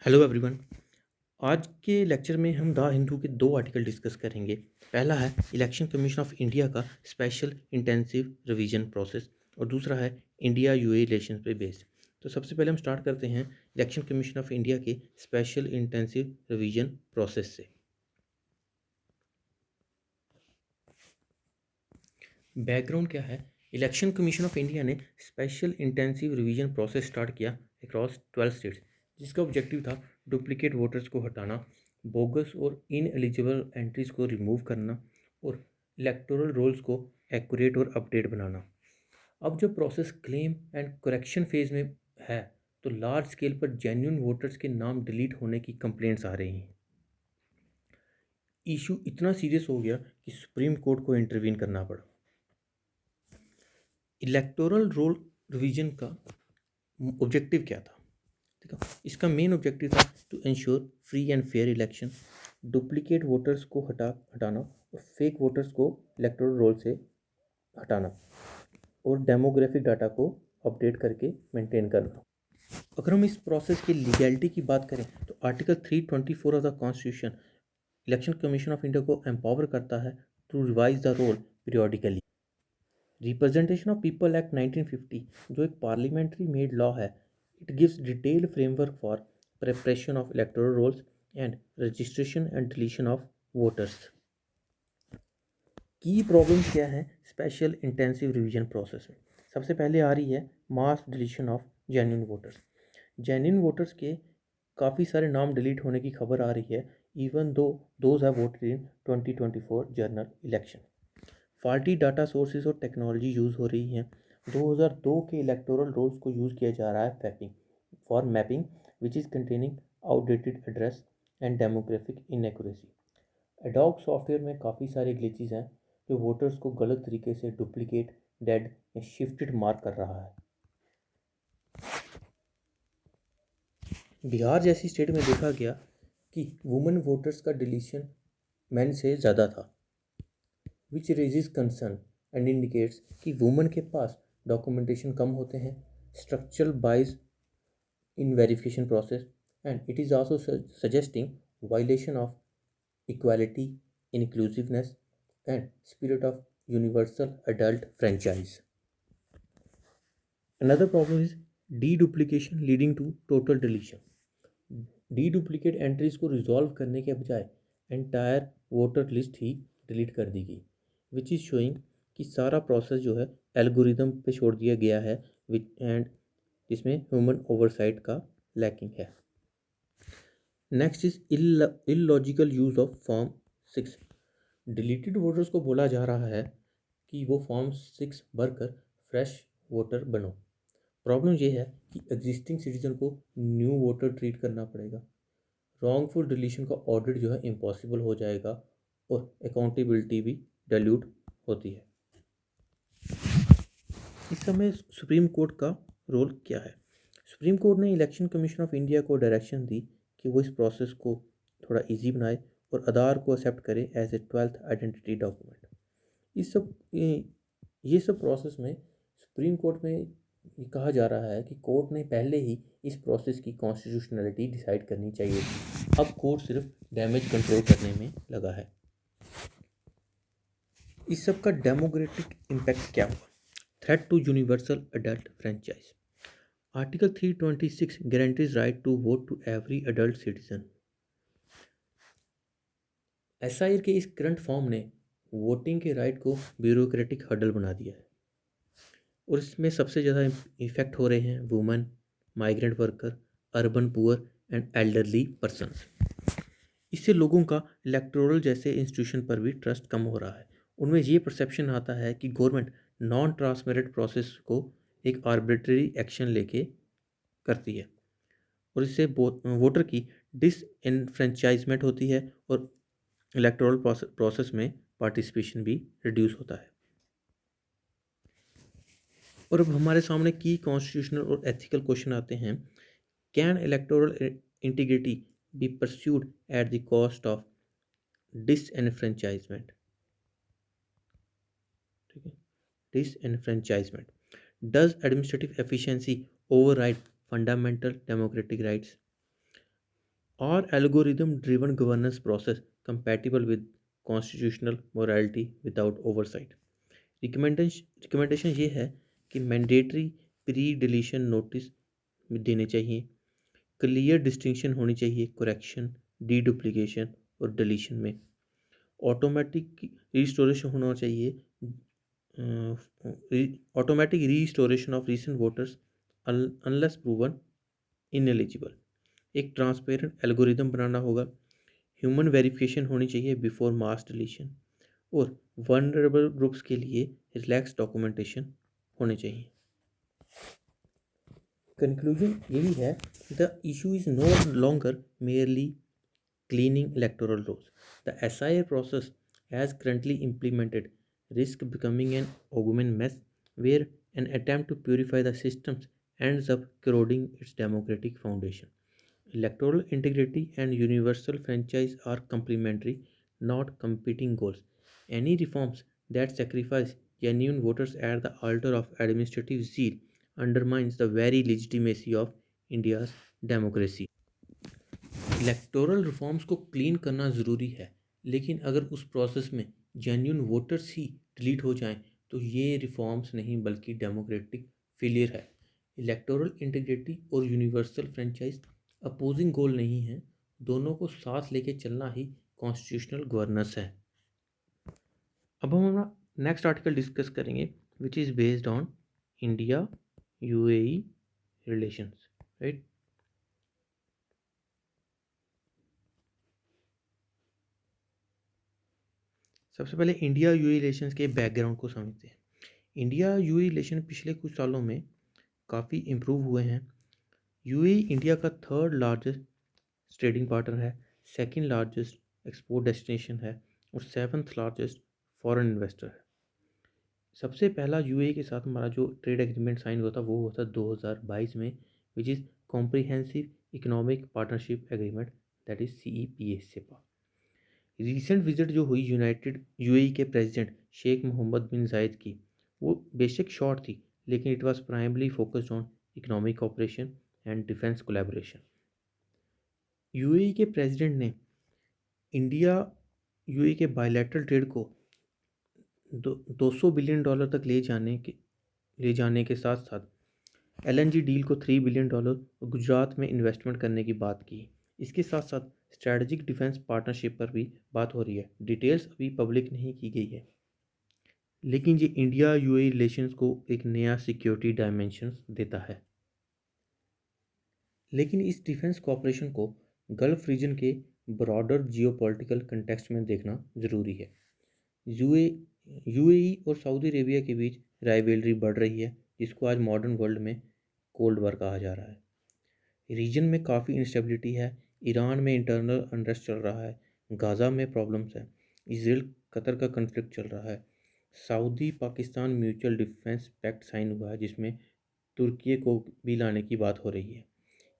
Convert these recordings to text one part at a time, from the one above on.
Hello everyone. आज के lecture में हम द हिंदू के दो आर्टिकल डिस्कस करेंगे। पहला है इलेक्शन कमीशन ऑफ इंडिया का स्पेशल इंटेंसिव रिवीजन प्रोसेस और दूसरा है इंडिया यूएई रिलेशन पे बेस्ड। तो सबसे पहले हम स्टार्ट करते हैं इलेक्शन कमीशन ऑफ इंडिया के स्पेशल इंटेंसिव रिवीजन प्रोसेस से। बैकग्राउंड क्या है? इलेक्शन कमीशन ऑफ इंडिया ने special intensive revision process start किया अक्रॉस 12 स्टेट्स, जिसका ऑब्जेक्टिव था डुप्लीकेट वोटर्स को हटाना, बोगस और इन एलिजिबल एंट्रीज को रिमूव करना और इलेक्टोरल रोल्स को एक्यूरेट और अपडेट बनाना। अब जब process claim and correction phase में है तो लार्ज स्केल पर जेन्युइन वोटर्स के नाम डिलीट होने की कंप्लेंट्स आ रही हैं। इशू इतना सीरियस हो गया कि सुप्रीम कोर्ट को इंटरवीन करना पड़ा। इलेक्टोरल रोल रिवीजन का ऑब्जेक्टिव क्या था? ठीक है, इसका मेन ऑब्जेक्टिव था to ensure free and fair election, duplicate voters को हटाना और फेक वोटर्स को इलेक्टोरल रोल से हटाना और डेमोग्राफिक डाटा को अपडेट करके मेंटेन करना। अगर हम इस प्रोसेस की लीगैलिटी की बात करें तो article 324 of the constitution election commission of India को एम्पावर करता है to revise the roll periodically. Representation of people act 1950 जो एक पार्लियामेंट्री मेड लॉ है, it gives detailed framework for preparation of electoral rolls and registration and deletion of voters. की problem क्या है special intensive revision process में? सबसे पहले आ रही है mass deletion of genuine voters. Genuine voters के काफ़ी सारे नाम डिलीट होने की खबर आ रही है, even though those have voted in 2024 general election. Faulty data sources और टेक्नोलॉजी यूज़ हो रही हैं। 2002 के इलेक्टोरल रोल्स को यूज़ किया जा रहा है fapping for mapping which is containing outdated address and demographic inaccuracy. Ad hoc software में काफ़ी सारे ग्लिचेस हैं जो वोटर्स को गलत तरीके से डुप्लीकेट, डेड या शिफ्टेड मार्क कर रहा है। बिहार जैसी स्टेट में देखा गया कि वुमेन वोटर्स का डिलीशन मैन से ज़्यादा था, which raises concern and indicates कि वुमेन के पास डॉक्यूमेंटेशन कम होते हैं, structural bias in verification process, and it is also suggesting violation of equality, inclusiveness and spirit of universal adult franchise. Another problem is deduplication leading to total deletion. Deduplicate entries को resolve करने के बजाय entire voter list ही delete कर दी गई, which is showing कि सारा प्रोसेस जो है एल्गोरिदम पे छोड़ दिया गया है एंड इसमें ह्यूमन ओवरसाइट का लैकिंग है। Next is illogical use of form 6। Deleted voters को बोला जा रहा है कि वो फॉर्म 6 भरकर फ्रेश वोटर बनो। प्रॉब्लम ये है कि एग्जिस्टिंग सिटीजन को न्यू वोटर ट्रीट करना पड़ेगा, रॉन्गफुल डिलीशन का ऑडिट जो है इम्पॉसिबल हो जाएगा और अकाउंटेबिलिटी भी डाइल्यूट होती है। इस समय सुप्रीम कोर्ट का रोल क्या है? सुप्रीम कोर्ट ने इलेक्शन कमीशन ऑफ इंडिया को डायरेक्शन दी कि वो इस प्रोसेस को थोड़ा इजी बनाए और आधार को एक्सेप्ट करे as a 12th identity document. इस सब ये सब प्रोसेस में सुप्रीम कोर्ट में ये कहा जा रहा है कि कोर्ट ने पहले ही इस प्रोसेस की कॉन्स्टिट्यूशनलिटी डिसाइड करनी चाहिए थी। अब कोर्ट सिर्फ डैमेज कंट्रोल करने में लगा है। इस सब का डेमोक्रेटिक इम्पैक्ट क्या हुआ? Threat to universal adult franchise. Article 326 guarantees right to vote to every adult citizen. SIR के इस करंट फॉर्म ने वोटिंग के राइट को ब्यूरोक्रेटिक हर्डल बना दिया है और इसमें सबसे ज़्यादा इफेक्ट हो रहे हैं women, migrant worker, urban poor and elderly persons. इससे लोगों का इलेक्टोरल जैसे इंस्टीट्यूशन पर भी ट्रस्ट कम हो रहा है। उनमें ये परसेप्शन आता है कि गवर्नमेंट नॉन ट्रांसपेरेंट प्रोसेस को एक आर्बिट्रेरी एक्शन लेके करती है और इससे वोटर की डिसएनफ्रेंचाइजमेंट होती है और इलेक्टोरल प्रोसेस में पार्टिसिपेशन भी रिड्यूस होता है। और अब हमारे सामने की कॉन्स्टिट्यूशनल और एथिकल क्वेश्चन आते हैं। Can electoral integrity be pursued at the cost of disenfranchisement? ठीक है, disenfranchisement. Does administrative efficiency override fundamental democratic rights? or algorithm driven governance process compatible with constitutional morality without oversight. Recommendation ये है कि mandatory pre deletion notice देने चाहिए, clear distinction होनी चाहिए correction, deduplication और डिलीशन में, ऑटोमेटिक रिस्टोरेशन होना चाहिए, automatic restoration of recent voters unless proven ineligible, एक ट्रांसपेरेंट एल्गोरिदम बनाना होगा, ह्यूमन वेरिफिकेशन होनी चाहिए बिफोर मास डिलीशन और वनरेबल ग्रुप्स के लिए रिलैक्स डॉक्यूमेंटेशन होने चाहिए। कंक्लूजन यही है, the issue is no longer merely cleaning electoral rolls. The SIA process, as currently implemented, risks becoming an augmented mess where an attempt to purify the systems ends up corroding its democratic foundation. Electoral integrity and universal franchise are complementary, not competing goals. Any reforms that sacrifice genuine voters at the altar of administrative zeal undermines the very legitimacy of India's democracy. Electoral reforms को clean करना ज़रूरी है, लेकिन अगर उस process में genuine voters ही delete हो जाएं तो ये रिफॉर्म्स नहीं बल्कि डेमोक्रेटिक फेलियर है। इलेक्टोरल इंटीग्रिटी और यूनिवर्सल फ्रेंचाइज अपोजिंग गोल नहीं है, दोनों को साथ लेके चलना ही कॉन्स्टिट्यूशनल गवर्नेंस है। अब हम अपना नेक्स्ट आर्टिकल डिस्कस करेंगे which is based on India UAE relations, right. सबसे पहले इंडिया यूएई रिलेशंस के बैकग्राउंड को समझते हैं। इंडिया यूएई रिलेशन पिछले कुछ सालों में काफ़ी इम्प्रूव हुए हैं। यूएई इंडिया का थर्ड लार्जेस्ट ट्रेडिंग पार्टनर है, सेकंड लार्जेस्ट एक्सपोर्ट डेस्टिनेशन है और सेवन्थ लार्जेस्ट फॉरेन इन्वेस्टर है। सबसे पहला यूएई के साथ हमारा जो ट्रेड एग्रीमेंट साइन हुआ था वो हुआ था 2022 में, which is comprehensive economic partnership agreement, that is CEPA CEPA. Recent visit जो हुई यूनाइटेड यूएई के president Sheikh Mohammed bin Zayed की, वो बेशक शॉर्ट थी लेकिन it was primarily focused on economic cooperation and defence collaboration. UAE के president ने इंडिया यूएई के बायलैटरल ट्रेड को 200 बिलियन डॉलर तक ले जाने के साथ साथ LNG डील को $3 बिलियन और गुजरात में इन्वेस्टमेंट करने की बात की। इसके साथ साथ स्ट्रैटेजिक डिफेंस पार्टनरशिप पर भी बात हो रही है। डिटेल्स अभी पब्लिक नहीं की गई है, लेकिन ये इंडिया यूएई रिलेशंस को एक नया सिक्योरिटी डायमेंशन देता है। लेकिन इस डिफेंस कॉपरेशन को गल्फ रीजन के ब्रॉडर जियोपॉलिटिकल कंटेक्स्ट में देखना ज़रूरी है। यूएई और सऊदी अरेबिया के बीच राइवलरी बढ़ रही है, जिसको आज मॉडर्न वर्ल्ड में कोल्ड वॉर कहा जा रहा है। रीजन में काफ़ी इंस्टेबिलिटी है, ईरान में इंटरनल अनरेस्ट चल रहा है, गाज़ा में प्रॉब्लम्स है, इसराइल कतर का कन्फ्लिक्ट चल रहा है, Saudi Pakistan mutual defence pact sign हुआ है जिसमें तुर्की को भी लाने की बात हो रही है,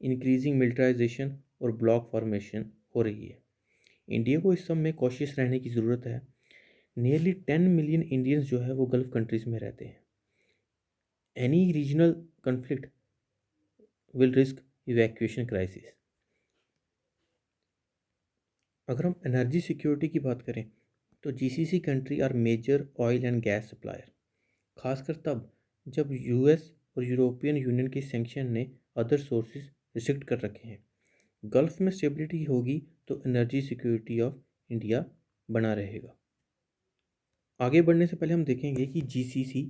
इंक्रीजिंग मिलिटराइजेशन और ब्लॉक फॉर्मेशन हो रही है। इंडिया को इस सब में कॉशियस रहने की ज़रूरत है। नियरली 10 मिलियन इंडियंस जो है वो गल्फ कंट्रीज़ में रहते हैं। Any regional conflict will risk evacuation crisis. अगर हम एनर्जी सिक्योरिटी की बात करें तो GCC country are major oil and gas supplier, खासकर तब जब US और यूरोपियन यूनियन के सैंक्शन ने अदर सोर्सेज रिस्ट्रिक्ट कर रखे हैं। गल्फ में स्टेबिलिटी होगी तो एनर्जी सिक्योरिटी ऑफ इंडिया बना रहेगा। आगे बढ़ने से पहले हम देखेंगे कि GCC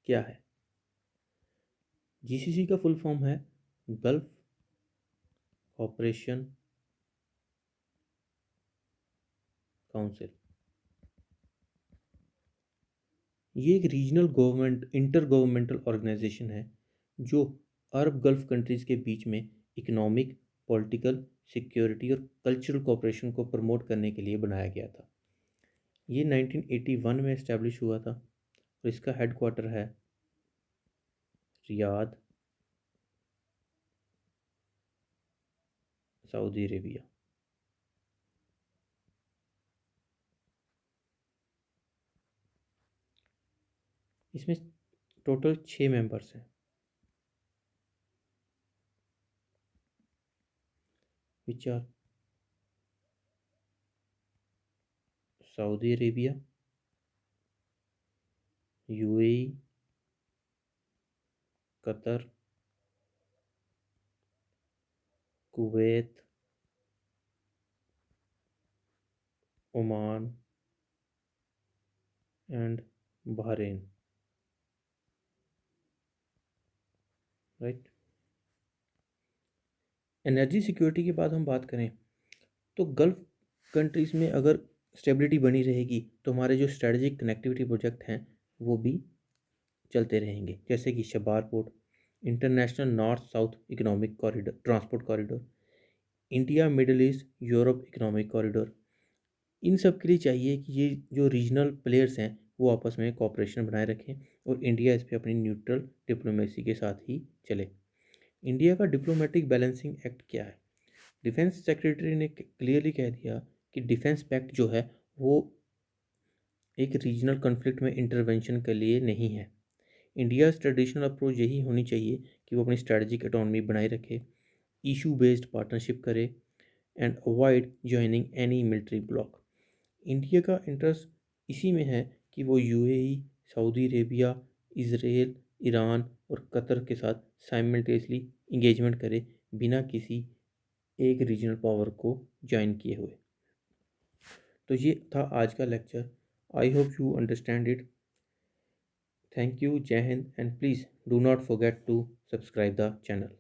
क्या है। GCC का फुल फॉर्म है गल्फ ऑपरेशन काउंसिल। ये एक regional government inter governmental organisation है जो अरब गल्फ कंट्रीज़ के बीच में इकोनॉमिक, पॉलिटिकल, सिक्योरिटी और कल्चरल कोऑपरेशन को प्रमोट करने के लिए बनाया गया था। ये 1981 में इस्टेब्लिश हुआ था और इसका हेडक्वार्टर है रियाद, सऊदी अरेबिया। इसमें टोटल 6 मेंबर्स हैं, which are Saudi Arabia, UAE, Qatar, Kuwait, Oman and Bahrain. Right. Energy security के बाद हम बात करें तो गल्फ़ कंट्रीज़ में अगर स्टेबिलिटी बनी रहेगी तो हमारे जो स्ट्रेटजिक कनेक्टिविटी प्रोजेक्ट हैं वो भी चलते रहेंगे, जैसे कि Chabahar port, international north south economic corridor, transport corridor, India Middle East Europe economic corridor. इन सब के लिए चाहिए कि ये जो रीजनल प्लेयर्स हैं वो आपस में कोऑपरेशन बनाए रखें और इंडिया इस पर अपनी न्यूट्रल डिप्लोमेसी के साथ ही चले। इंडिया का डिप्लोमेटिक बैलेंसिंग एक्ट क्या है? डिफेंस सेक्रेटरी ने क्लियरली कह दिया कि डिफेंस पैक्ट जो है वो एक रीजनल कॉन्फ्लिक्ट में इंटरवेंशन के लिए नहीं है। इंडिया ट्रेडिशनल अप्रोच यही होनी चाहिए कि वो अपनी स्ट्रेटजिक ऑटोनॉमी बनाए रखे, इशू बेस्ड पार्टनरशिप करे and avoid joining any military block. India का इंटरेस्ट इसी में है कि वो UAE, Saudi Arabia, Israel, Iran और कतर के साथ साइमल्टेनियसली इंगेजमेंट करे बिना किसी एक रीजनल पावर को ज्वाइन किए हुए। तो ये था आज का lecture. I hope you understand it. Thank you, Jai Hind, and please do not forget to subscribe the channel.